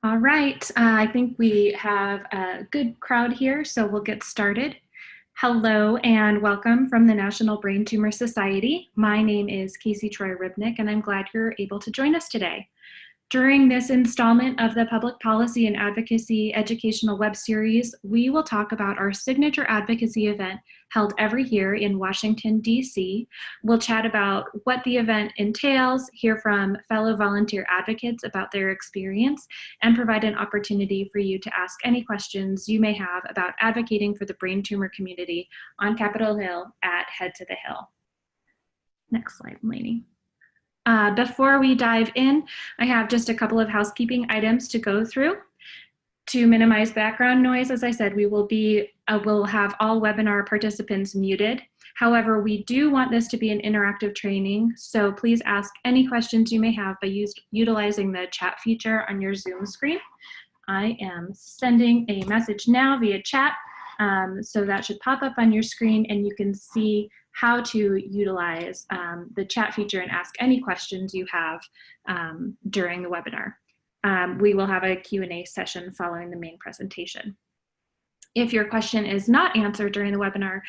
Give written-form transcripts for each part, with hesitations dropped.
All right, I think we have a good crowd here, so we'll get started. Hello and welcome from the National Brain Tumor Society. My name is Casey Troy Ribnick, and I'm glad you're able to join us today. During this installment of the Public Policy and Advocacy Educational Web Series, we will talk about our signature advocacy event held every year in Washington, D.C. We'll chat about what the event entails, hear from fellow volunteer advocates about their experience, and provide an opportunity for you to ask any questions you may have about advocating for the brain tumor community on Capitol Hill at Head to the Hill. Next slide, Lainey. Before we dive in, I have just a couple of housekeeping items to go through. To minimize background noise, as I said, we'll have all webinar participants muted. However, we do want this to be an interactive training, so please ask any questions you may have by utilizing the chat feature on your Zoom screen. I am sending a message now via chat, so that should pop up on your screen and you can see how to utilize the chat feature and ask any questions you have during the webinar. We will have a Q&A session following the main presentation. If your question is not answered during the webinar,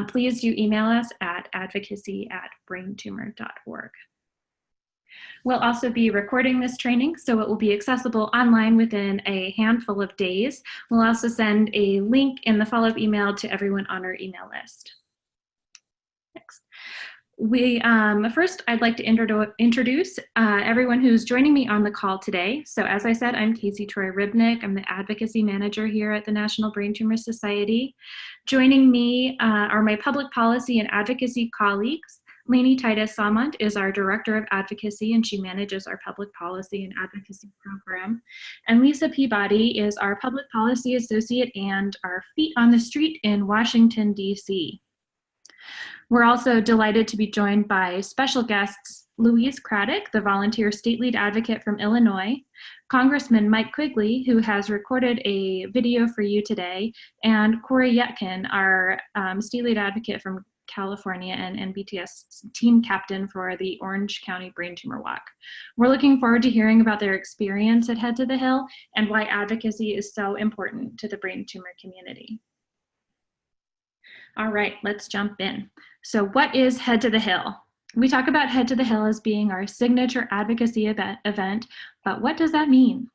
please do email us at advocacy@braintumor.org. We'll also be recording this training, so it will be accessible online within a handful of days. We'll also send a link in the follow-up email to everyone on our email list. Next. First, I'd like to introduce everyone who's joining me on the call today. So as I said, I'm Casey Troy Ribnick. I'm the Advocacy Manager here at the National Brain Tumor Society. Joining me are my public policy and advocacy colleagues. Lainey Titus-Salmont is our Director of Advocacy, and she manages our public policy and advocacy program. And Lisa Peabody is our Public Policy Associate and our feet on the street in Washington, D.C. We're also delighted to be joined by special guests Louise Craddock, the volunteer state lead advocate from Illinois, Congressman Mike Quigley, who has recorded a video for you today, and Cori Yucca, our state lead advocate from California and NBTS team captain for the Orange County Brain Tumor Walk. We're looking forward to hearing about their experience at Head to the Hill and why advocacy is so important to the brain tumor community. All right, let's jump in. So what is Head to the Hill? We talk about Head to the Hill as being our signature advocacy event, but what does that mean?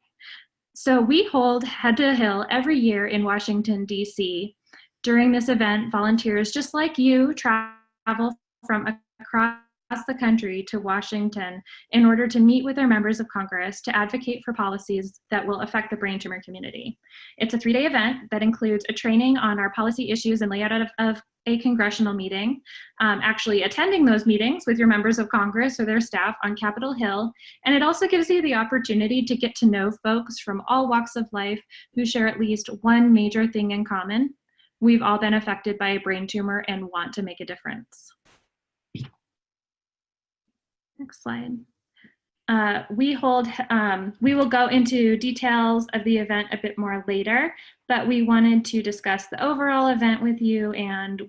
So we hold Head to the Hill every year in Washington, D.C. During this event, volunteers just like you travel from across the country to Washington in order to meet with their members of Congress to advocate for policies that will affect the brain tumor community. It's a 3-day event that includes a training on our policy issues and layout of a congressional meeting, actually attending those meetings with your members of Congress or their staff on Capitol Hill, and it also gives you the opportunity to get to know folks from all walks of life who share at least one major thing in common. We've all been affected by a brain tumor and want to make a difference. Next slide. We will go into details of the event a bit more later, but we wanted to discuss the overall event with you and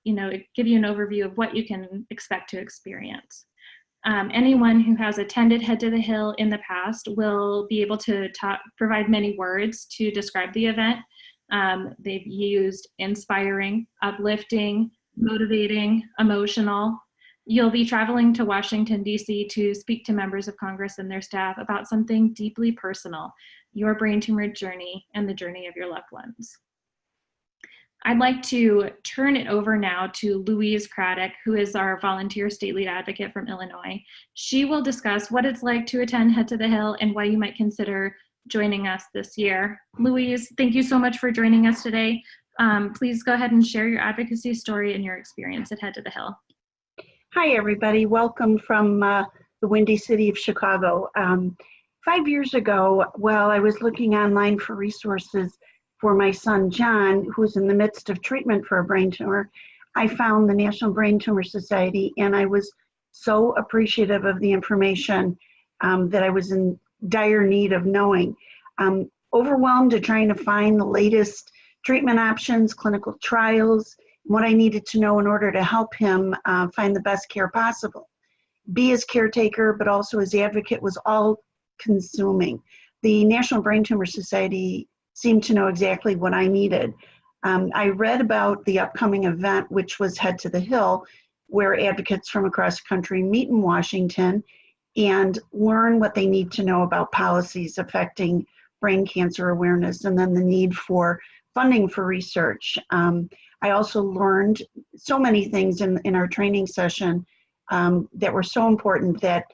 give you an overview of what you can expect to experience. Anyone who has attended Head to the Hill in the past will be able to provide many words to describe the event. They've used inspiring, uplifting, motivating, emotional. You'll be traveling to Washington, D.C. to speak to members of Congress and their staff about something deeply personal, your brain tumor journey and the journey of your loved ones. I'd like to turn it over now to Louise Craddock, who is our volunteer state lead advocate from Illinois. She will discuss what it's like to attend Head to the Hill and why you might consider joining us this year. Louise, thank you so much for joining us today. Please go ahead and share your advocacy story and your experience at Head to the Hill. Hi, everybody. Welcome from the windy city of Chicago. 5 years ago, while I was looking online for resources for my son, John, who's in the midst of treatment for a brain tumor, I found the National Brain Tumor Society, and I was so appreciative of the information that I was in dire need of knowing. Overwhelmed to trying to find the latest treatment options, clinical trials, what I needed to know in order to help him find the best care possible. Be his caretaker, but also his advocate was all consuming. the National Brain Tumor Society seemed to know exactly what I needed. I read about the upcoming event, which was Head to the Hill, where advocates from across the country meet in Washington and learn what they need to know about policies affecting brain cancer awareness, and then the need for funding for research. I also learned so many things in our training session that were so important that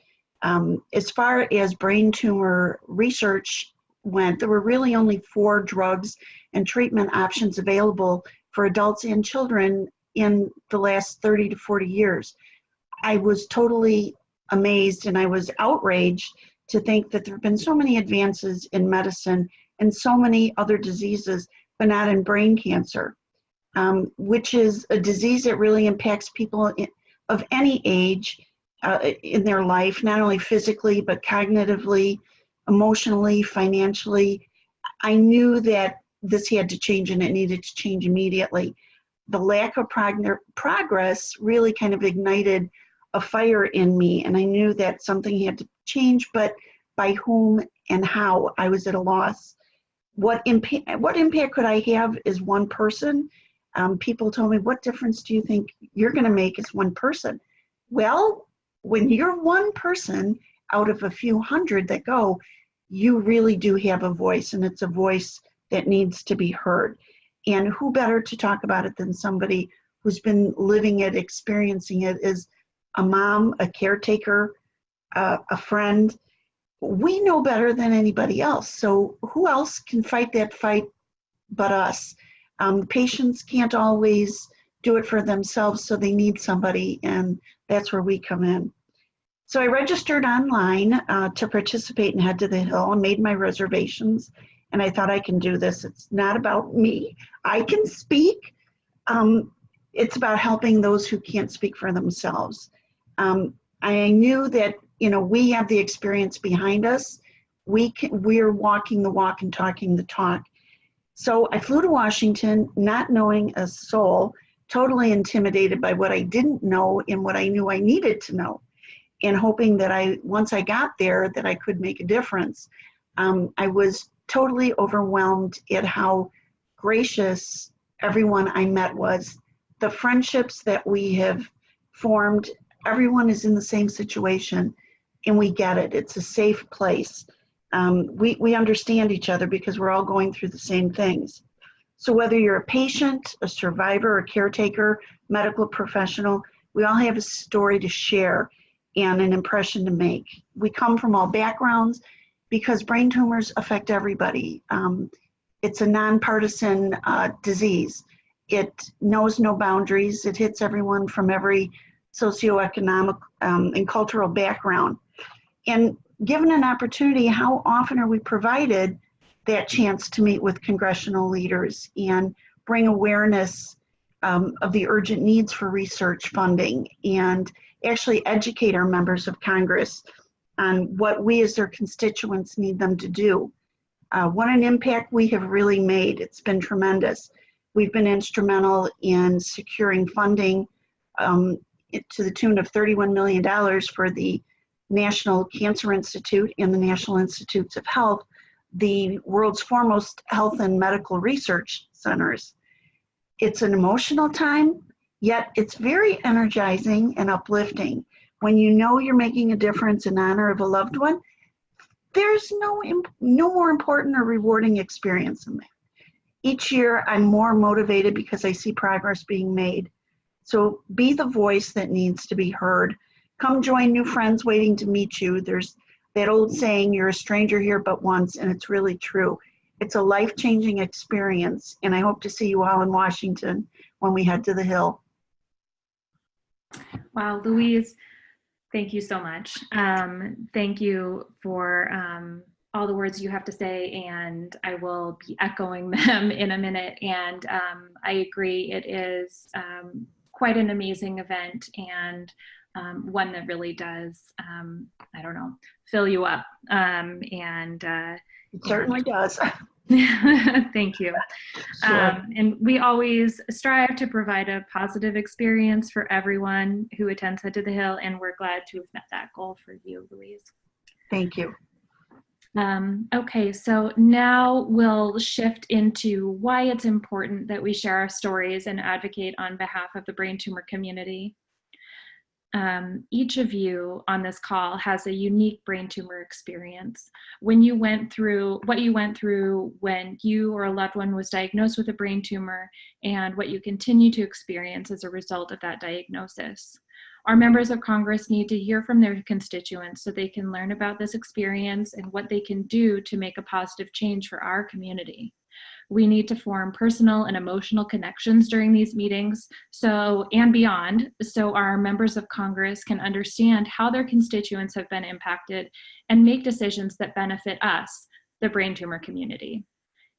as far as brain tumor research went, there were really only 4 drugs and treatment options available for adults and children in the last 30 to 40 years. I was totally amazed and I was outraged to think that there have been so many advances in medicine and so many other diseases, but not in brain cancer, which is a disease that really impacts people of any age in their life, not only physically, but cognitively, emotionally, financially. I knew that this had to change and it needed to change immediately. The lack of progress really kind of ignited a fire in me, and I knew that something had to change, but by whom and how, I was at a loss. What impact could I have as one person? People told me, what difference do you think you're going to make as one person? Well, when you're one person out of a few hundred that go, you really do have a voice, and it's a voice that needs to be heard. And who better to talk about it than somebody who's been living it, experiencing it, as a mom, a caretaker, a friend. We know better than anybody else. So who else can fight that fight but us? Patients can't always do it for themselves, so they need somebody, and that's where we come in. So I registered online to participate in Head to the Hill and made my reservations, and I thought, I can do this. It's not about me. I can speak. It's about helping those who can't speak for themselves. I knew that, we have the experience behind us. We're walking the walk and talking the talk. So I flew to Washington, not knowing a soul, totally intimidated by what I didn't know and what I knew I needed to know, and hoping that once I got there, that I could make a difference. I was totally overwhelmed at how gracious everyone I met was. The friendships that we have formed, everyone is in the same situation, and we get it. It's a safe place. We understand each other because we're all going through the same things. So whether you're a patient, a survivor, a caretaker, medical professional, we all have a story to share and an impression to make. We come from all backgrounds because brain tumors affect everybody. It's a nonpartisan disease. It knows no boundaries. It hits everyone from every socioeconomic and cultural background. And given an opportunity, how often are we provided that chance to meet with congressional leaders and bring awareness of the urgent needs for research funding, and actually educate our members of Congress on what we as their constituents need them to do? What an impact we have really made. It's been tremendous. We've been instrumental in securing funding to the tune of $31 million for the National Cancer Institute and the National Institutes of Health, the world's foremost health and medical research centers. It's an emotional time, yet it's very energizing and uplifting. When you know you're making a difference in honor of a loved one, there's no more important or rewarding experience than that. Each year, I'm more motivated because I see progress being made. So be the voice that needs to be heard. Come join new friends waiting to meet you. There's that old saying, you're a stranger here but once, and it's really true. It's a life-changing experience, and I hope to see you all in Washington when we head to the Hill. Wow, Louise, thank you so much. Thank you for all the words you have to say, and I will be echoing them in a minute. And I agree, it is quite an amazing event, and one that really does, I don't know, fill you up. It certainly does. Thank you. Sure. And we always strive to provide a positive experience for everyone who attends Head to the Hill, and we're glad to have met that goal for you, Louise. Thank you. Okay, so now we'll shift into why it's important that we share our stories and advocate on behalf of the brain tumor community. Each of you on this call has a unique brain tumor experience. When you went through what you went through when you or a loved one was diagnosed with a brain tumor, and what you continue to experience as a result of that diagnosis. Our members of Congress need to hear from their constituents so they can learn about this experience and what they can do to make a positive change for our community. We need to form personal and emotional connections during these meetings and beyond, so our members of Congress can understand how their constituents have been impacted and make decisions that benefit us, the brain tumor community.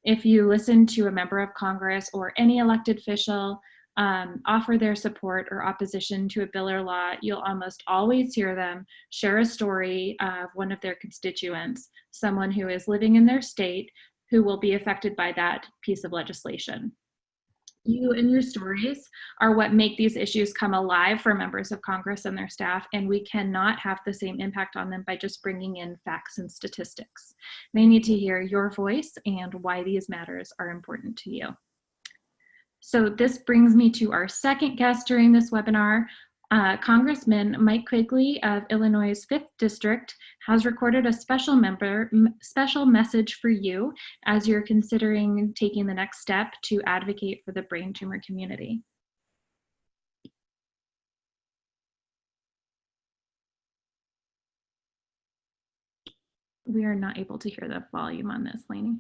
If you listen to a member of Congress or any elected official offer their support or opposition to a bill or law, you'll almost always hear them share a story of one of their constituents, someone who is living in their state who will be affected by that piece of legislation. You and your stories are what make these issues come alive for members of Congress and their staff, and we cannot have the same impact on them by just bringing in facts and statistics. They need to hear your voice and why these matters are important to you. So this brings me to our second guest during this webinar. Congressman Mike Quigley of Illinois' 5th District has recorded a special message for you as you're considering taking the next step to advocate for the brain tumor community. We are not able to hear the volume on this, Lainey.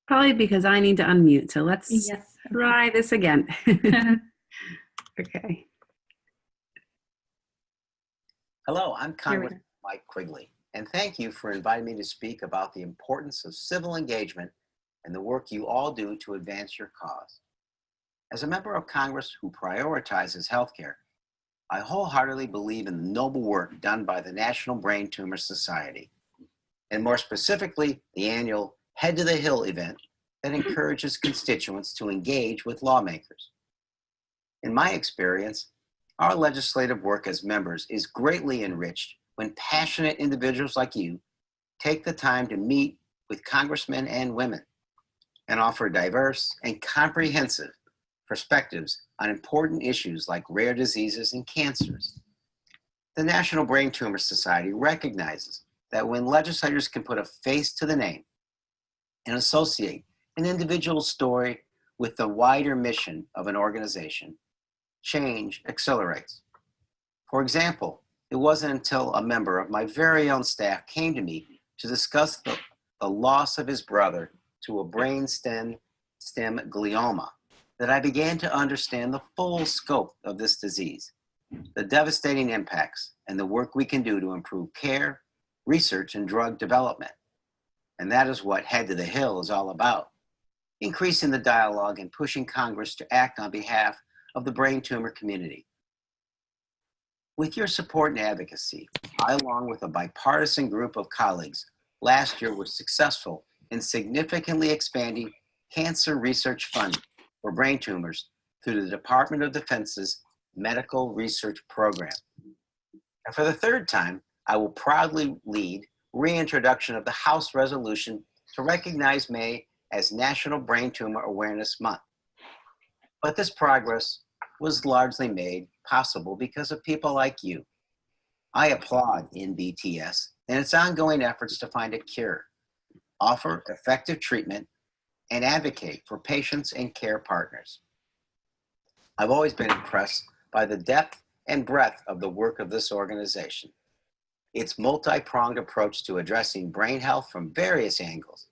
Probably because I need to unmute. So let's yes. try this again. Okay. Hello, I'm Congressman Mike Quigley, and thank you for inviting me to speak about the importance of civil engagement and the work you all do to advance your cause. As a member of Congress who prioritizes healthcare, I wholeheartedly believe in the noble work done by the National Brain Tumor Society, and more specifically, the annual Head to the Hill event that encourages constituents to engage with lawmakers. In my experience, our legislative work as members is greatly enriched when passionate individuals like you take the time to meet with congressmen and women and offer diverse and comprehensive perspectives on important issues like rare diseases and cancers. The National Brain Tumor Society recognizes that when legislators can put a face to the name and associate an individual's story with the wider mission of an organization, change accelerates. For example, it wasn't until a member of my very own staff came to me to discuss the loss of his brother to a brain stem glioma that I began to understand the full scope of this disease, the devastating impacts, and the work we can do to improve care, research, and drug development. And that is what Head to the Hill is all about, increasing the dialogue and pushing Congress to act on behalf of the brain tumor community. With your support and advocacy, I, along with a bipartisan group of colleagues, last year were successful in significantly expanding cancer research funding for brain tumors through the Department of Defense's Medical Research Program. And for the third time, I will proudly lead reintroduction of the House resolution to recognize May as National Brain Tumor Awareness Month. But this progress was largely made possible because of people like you. I applaud NBTS and its ongoing efforts to find a cure, offer effective treatment, and advocate for patients and care partners. I've always been impressed by the depth and breadth of the work of this organization. Its multi-pronged approach to addressing brain health from various angles,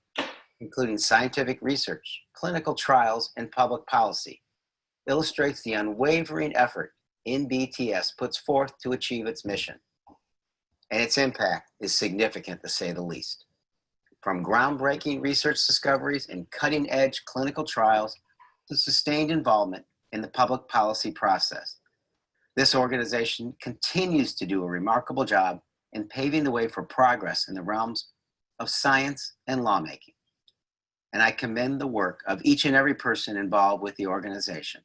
including scientific research, clinical trials, and public policy, illustrates the unwavering effort NBTS puts forth to achieve its mission. And its impact is significant, to say the least. From groundbreaking research discoveries and cutting-edge clinical trials to sustained involvement in the public policy process, this organization continues to do a remarkable job in paving the way for progress in the realms of science and lawmaking. And I commend the work of each and every person involved with the organization.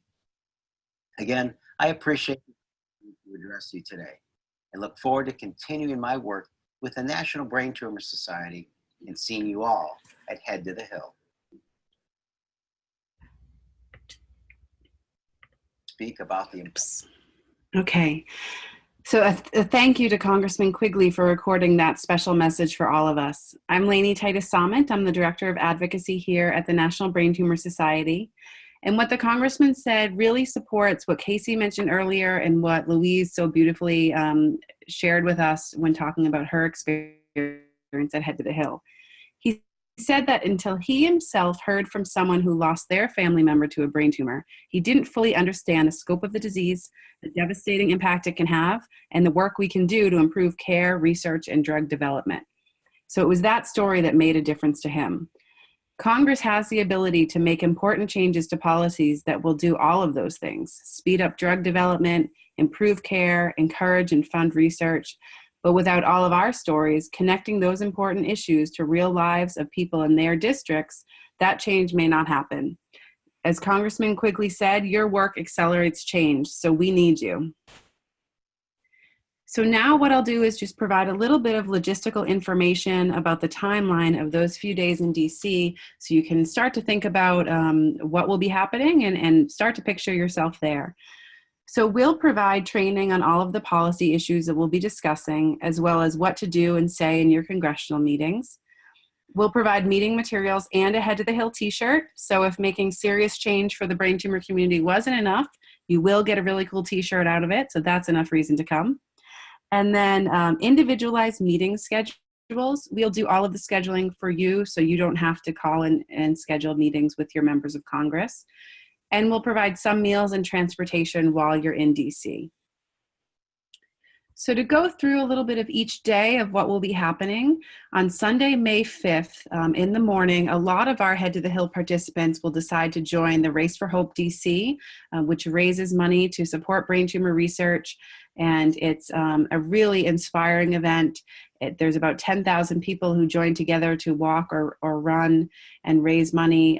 Again, I appreciate to address you today. and look forward to continuing my work with the National Brain Tumor Society and seeing you all at Head to the Hill. Speak about the Okay. So a thank you to Congressman Quigley for recording that special message for all of us. I'm Lainey Titus-Samant. I'm the Director of Advocacy here at the National Brain Tumor Society. And what the Congressman said really supports what Casey mentioned earlier and what Louise so beautifully shared with us when talking about her experience at Head to the Hill. He said that until he himself heard from someone who lost their family member to a brain tumor, he didn't fully understand the scope of the disease, the devastating impact it can have, and the work we can do to improve care, research, and drug development. So it was that story that made a difference to him. Congress has the ability to make important changes to policies that will do all of those things: speed up drug development, improve care, encourage and fund research. But without all of our stories connecting those important issues to real lives of people in their districts, that change may not happen. As Congressman Quigley said, your work accelerates change, so we need you. So now what I'll do is just provide a little bit of logistical information about the timeline of those few days in DC, so you can start to think about what will be happening and start to picture yourself there. So we'll provide training on all of the policy issues that we'll be discussing, as well as what to do and say in your congressional meetings. We'll provide meeting materials and a Head to the Hill t-shirt. So if making serious change for the brain tumor community wasn't enough, you will get a really cool t-shirt out of it. So that's enough reason to come. And then individualized meeting schedules. We'll do all of the scheduling for you, so you don't have to call and schedule meetings with your members of Congress. And we'll provide some meals and transportation while you're in DC. So to go through a little bit of each day of what will be happening, on Sunday, May 5th, in the morning, a lot of our Head to the Hill participants will decide to join the Race for Hope DC, which raises money to support brain tumor research. And it's a really inspiring event. There's about 10,000 people who join together to walk or run and raise money.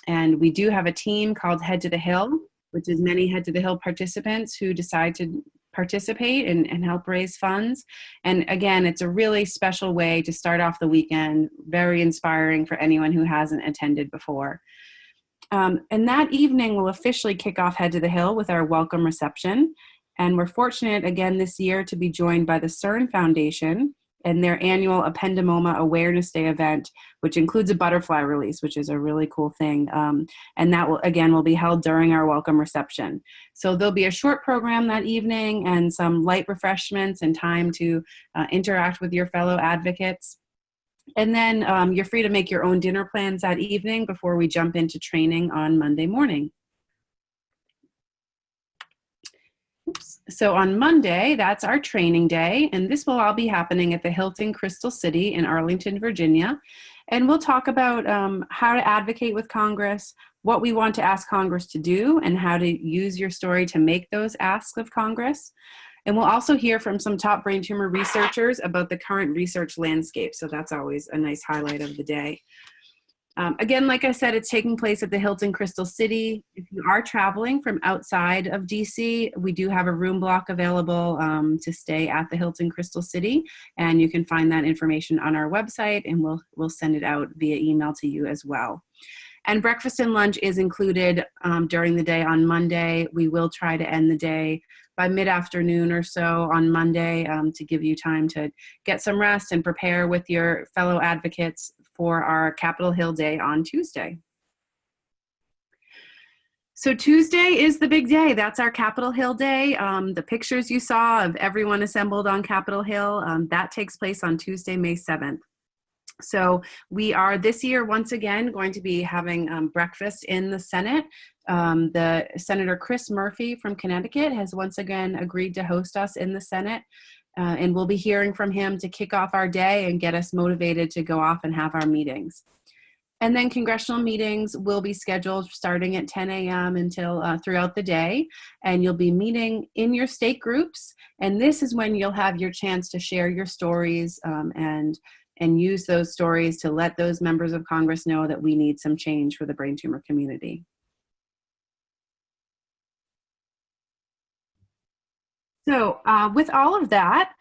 And we do have a team called Head to the Hill, which is many Head to the Hill participants who decide to participate and help raise funds. And again, it's a really special way to start off the weekend, very inspiring for anyone who hasn't attended before. And that evening we'll officially kick off Head to the Hill with our welcome reception. And we're fortunate again this year to be joined by the CERN Foundation and their annual Ependymoma Awareness Day event, which includes a butterfly release, which is a really cool thing. And that will be held during our welcome reception. So there'll be a short program that evening and some light refreshments and time to interact with your fellow advocates. And then you're free to make your own dinner plans that evening before we jump into training on Monday morning. So on Monday, that's our training day, and this will all be happening at the Hilton Crystal City in Arlington, Virginia. And we'll talk about how to advocate with Congress, what we want to ask Congress to do, and how to use your story to make those asks of Congress. And we'll also hear from some top brain tumor researchers about the current research landscape, so that's always a nice highlight of the day. Again, like I said, it's taking place at the Hilton Crystal City. If you are traveling from outside of DC, we do have a room block available to stay at the Hilton Crystal City, and you can find that information on our website, and we'll send it out via email to you as well. And breakfast and lunch is included during the day on Monday. We will try to end the day by mid-afternoon or so on Monday to give you time to get some rest and prepare with your fellow advocates for our Capitol Hill Day on Tuesday. So Tuesday is the big day. That's our Capitol Hill Day. The pictures you saw of everyone assembled on Capitol Hill, that takes place on Tuesday, May 7th. So we are this year once again going to be having breakfast in the Senate. The Senator Chris Murphy from Connecticut has once again agreed to host us in the Senate. And we'll be hearing from him to kick off our day and get us motivated to go off and have our meetings. And then congressional meetings will be scheduled starting at 10 a.m. until throughout the day. And you'll be meeting in your state groups. And this is when you'll have your chance to share your stories and use those stories to let those members of Congress know that we need some change for the brain tumor community. So with all of that,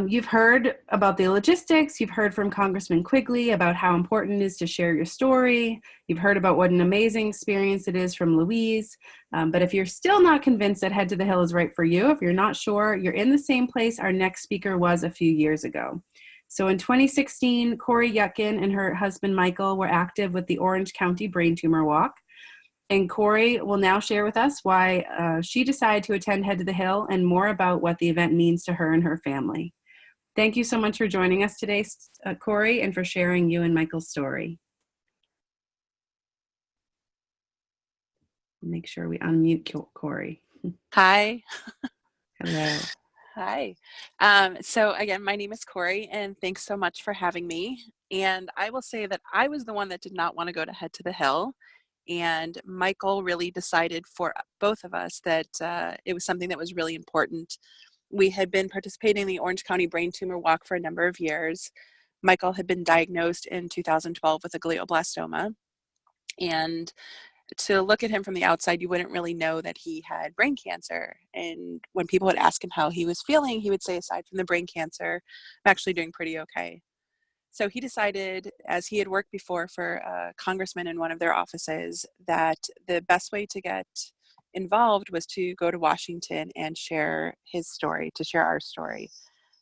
you've heard about the logistics. You've heard from Congressman Quigley about how important it is to share your story. You've heard about what an amazing experience it is from Louise. But if you're still not convinced that Head to the Hill is right for you, if you're not sure, you're in the same place our next speaker was a few years ago. So in 2016, Cori Yucca and her husband Michael were active with the Orange County Brain Tumor Walk. And Cori will now share with us why she decided to attend Head to the Hill and more about what the event means to her and her family. Thank you so much for joining us today, Cori, and for sharing you and Michael's story. Make sure we unmute Cori. Hi. Hello. Hi. So again, my name is Cori, and thanks so much for having me. And I will say that I was the one that did not want to go to Head to the Hill. And Michael really decided for both of us that it was something that was really important. We had been participating in the Orange County Brain Tumor Walk for a number of years. Michael had been diagnosed in 2012 with a glioblastoma. And to look at him from the outside, you wouldn't really know that he had brain cancer. And when people would ask him how he was feeling, he would say, aside from the brain cancer, I'm actually doing pretty okay. So he decided, as he had worked before for a congressman in one of their offices, that the best way to get involved was to go to Washington and share his story, to share our story.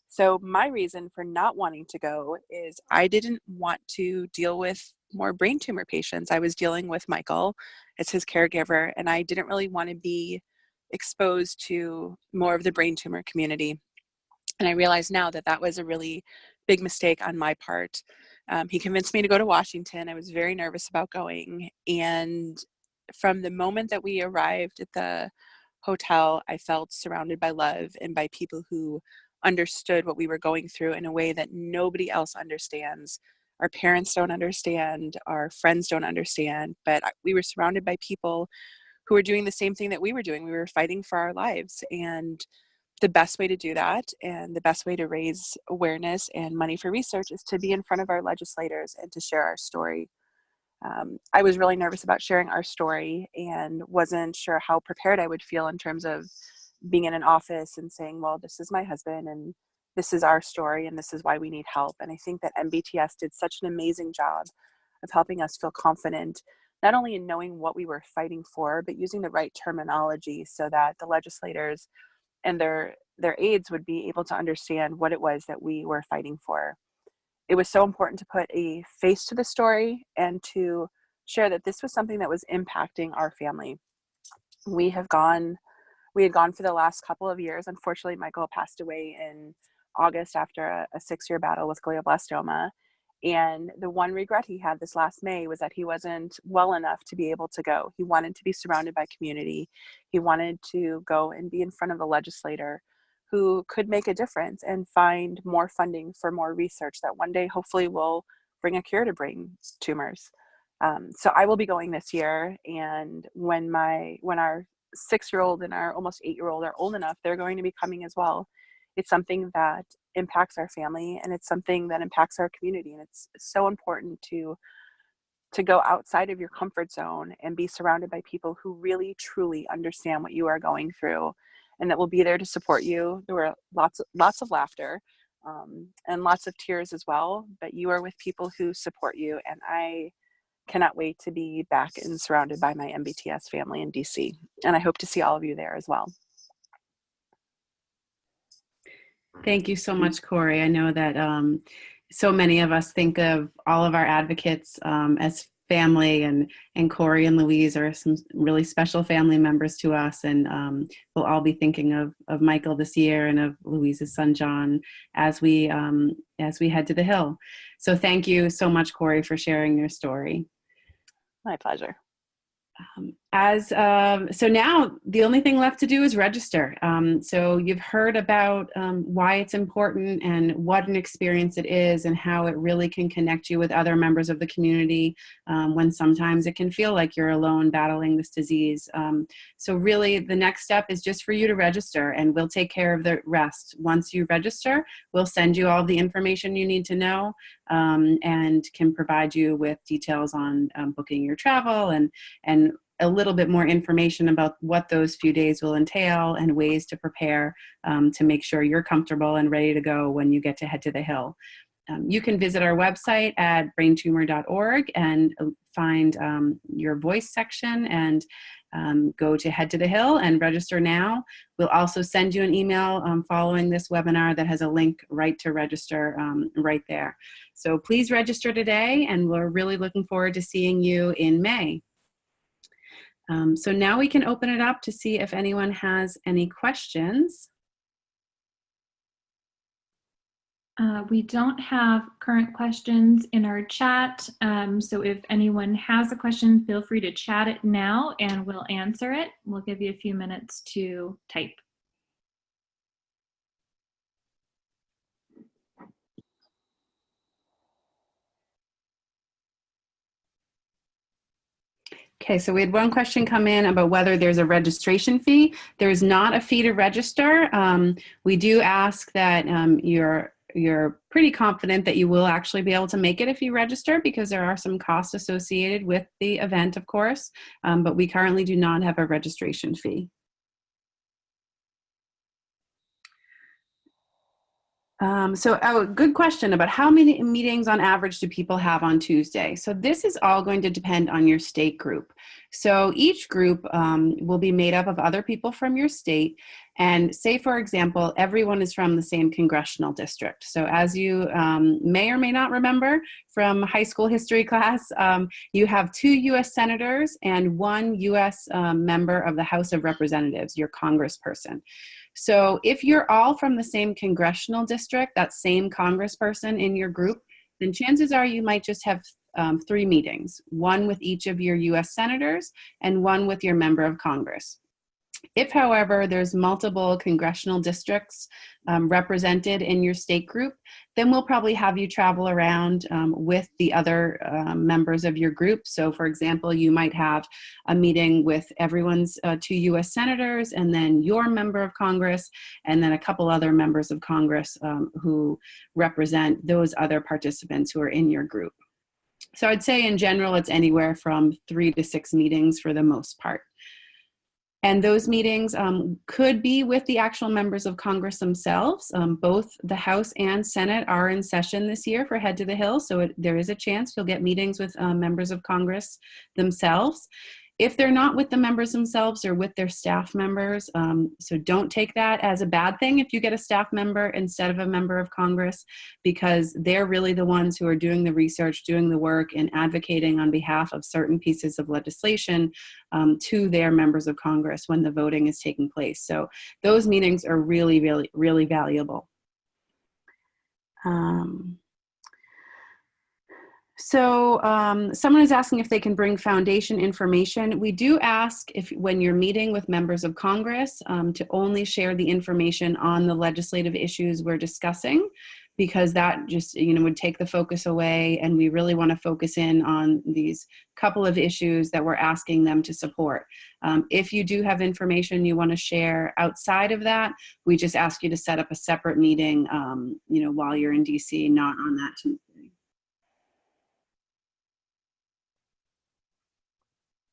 So my reason for not wanting to go is I didn't want to deal with more brain tumor patients. I was dealing with Michael as his caregiver, and I didn't really want to be exposed to more of the brain tumor community. And I realize now that that was a really big mistake on my part. He convinced me to go to Washington. I was very nervous about going. And from the moment that we arrived at the hotel, I felt surrounded by love and by people who understood what we were going through in a way that nobody else understands. Our parents don't understand, our friends don't understand, but we were surrounded by people who were doing the same thing that we were doing. We were fighting for our lives. And the best way to do that and the best way to raise awareness and money for research is to be in front of our legislators and to share our story. I was really nervous about sharing our story and wasn't sure how prepared I would feel in terms of being in an office and saying, well, this is my husband and this is our story and this is why we need help. And I think that MBTS did such an amazing job of helping us feel confident, not only in knowing what we were fighting for, but using the right terminology so that the legislators and their aides would be able to understand what it was that we were fighting for. It was so important to put a face to the story and to share that this was something that was impacting our family. We had gone for the last couple of years. Unfortunately, Michael passed away in August after a 6-year battle with glioblastoma. And the one regret he had this last May was that he wasn't well enough to be able to go. He wanted to be surrounded by community. He wanted to go and be in front of the legislator who could make a difference and find more funding for more research that one day hopefully will bring a cure to brain tumors. So I will be going this year. And when our 6-year-old and our almost 8-year-old are old enough, they're going to be coming as well. It's something that impacts our family and it's something that impacts our community. And it's so important to go outside of your comfort zone and be surrounded by people who really, truly understand what you are going through and that will be there to support you. There were lots of laughter and lots of tears as well, but you are with people who support you. And I cannot wait to be back and surrounded by my MBTS family in DC. And I hope to see all of you there as well. Thank you so much, Cori. I know that so many of us think of all of our advocates as family, and Cori and Louise are some really special family members to us, and we'll all be thinking of Michael this year and of Louise's son John as we head to the Hill. So thank you so much, Cori, for sharing your story. My pleasure. So now the only thing left to do is register. So you've heard about why it's important and what an experience it is and how it really can connect you with other members of the community when sometimes it can feel like you're alone battling this disease. So really the next step is just for you to register, and we'll take care of the rest. Once you register, we'll send you all the information you need to know and can provide you with details on booking your travel and a little bit more information about what those few days will entail and ways to prepare to make sure you're comfortable and ready to go when you get to Head to the Hill. You can visit our website at braintumor.org and find your voice section and go to Head to the Hill and register now. We'll also send you an email following this webinar that has a link right to register right there. So please register today, and we're really looking forward to seeing you in May. So now we can open it up to see if anyone has any questions. We don't have current questions in our chat, so if anyone has a question, feel free to chat it now and we'll answer it. We'll give you a few minutes to type. Okay, so we had one question come in about whether there's a registration fee. There is not a fee to register. We do ask that you're pretty confident that you will actually be able to make it if you register, because there are some costs associated with the event, of course, but we currently do not have a registration fee. Good question about how many meetings on average do people have on Tuesday. So this is all going to depend on your state group. So each group will be made up of other people from your state. And say, for example, everyone is from the same congressional district. So as you may or may not remember from high school history class, you have 2 U.S. senators and 1 U.S. member of the House of Representatives, your congressperson. So if you're all from the same congressional district, that same congressperson in your group, then chances are you might just have 3 meetings, 1 with each of your U.S. senators and 1 with your member of Congress. If, however, there's multiple congressional districts represented in your state group, then we'll probably have you travel around with the other members of your group. So, for example, you might have a meeting with everyone's 2 U.S. senators, and then your member of Congress, and then a couple other members of Congress who represent those other participants who are in your group. So I'd say in general, it's anywhere from 3 to 6 meetings for the most part. And those meetings could be with the actual members of Congress themselves. Both the House and Senate are in session this year for Head to the Hill, so there is a chance you'll get meetings with members of Congress themselves. If they're not with the members themselves, or with their staff members, so don't take that as a bad thing if you get a staff member instead of a member of Congress, because they're really the ones who are doing the research, doing the work, and advocating on behalf of certain pieces of legislation to their members of Congress when the voting is taking place. So those meetings are really, really, really valuable. Someone is asking if they can bring foundation information. We do ask when you're meeting with members of Congress to only share the information on the legislative issues we're discussing, because that just would take the focus away, and we really want to focus in on these couple of issues that we're asking them to support. If you do have information you want to share outside of that, we just ask you to set up a separate meeting while you're in DC, not on that Tuesday.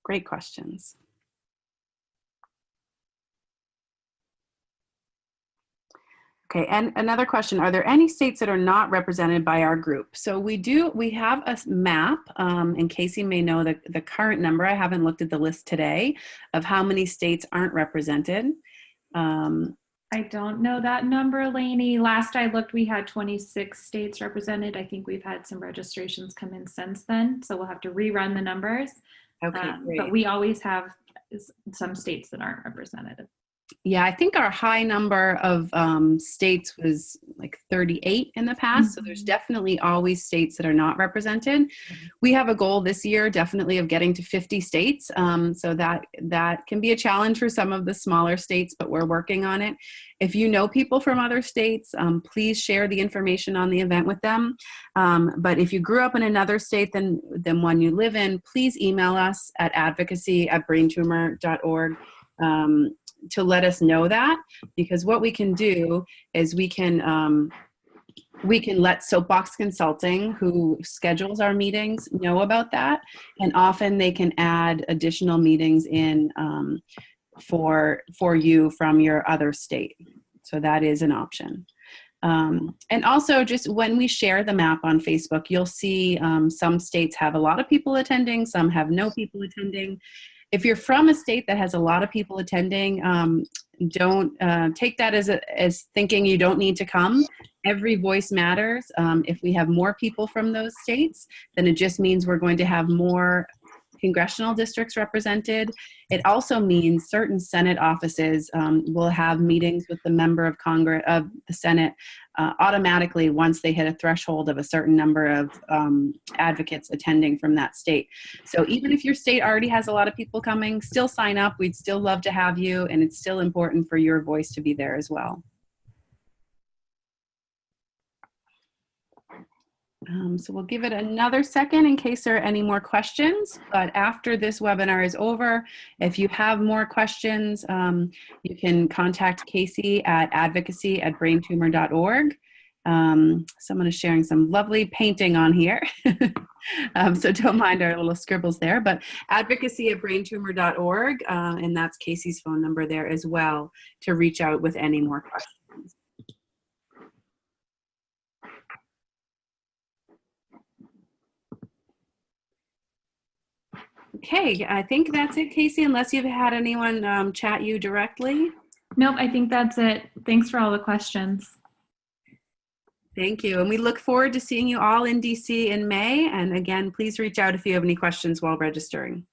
Great questions. Okay, and another question, are there any states that are not represented by our group? So we have a map, and Casey may know the current number, I haven't looked at the list today, of how many states aren't represented. I don't know that number, Lainey. Last I looked, we had 26 states represented. I think we've had some registrations come in since then, so we'll have to rerun the numbers. Okay, great. But we always have some states that aren't represented. Yeah, I think our high number of states was like 38 in the past. So there's definitely always states that are not represented. We have a goal this year, definitely, of getting to 50 states. So that can be a challenge for some of the smaller states, but we're working on it. If you know people from other states, please share the information on the event with them. But if you grew up in another state than one you live in, please email us at advocacy@braintumor.org. To let us know that, because what we can do is we can we can let Soapbox Consulting, who schedules our meetings, know about that. And often they can add additional meetings in for you from your other state. So that is an option. And also, just when we share the map on Facebook, you'll see some states have a lot of people attending, some have no people attending. If you're from a state that has a lot of people attending, don't take that as thinking you don't need to come. Every voice matters. If we have more people from those states, then it just means we're going to have more congressional districts represented. It also means certain Senate offices will have meetings with the member of Congress, of the Senate, automatically once they hit a threshold of a certain number of advocates attending from that state. So even if your state already has a lot of people coming, still sign up. We'd still love to have you, and it's still important for your voice to be there as well. So we'll give it another second in case there are any more questions. But after this webinar is over, if you have more questions, you can contact Casey at advocacy@braintumor.org. Someone is sharing some lovely painting on here. So don't mind our little scribbles there, but advocacy@braintumor.org, and that's Casey's phone number there as well to reach out with any more questions. Okay, I think that's it, Casey, unless you've had anyone chat you directly. Nope, I think that's it. Thanks for all the questions. Thank you. And we look forward to seeing you all in DC in May. And again, please reach out if you have any questions while registering.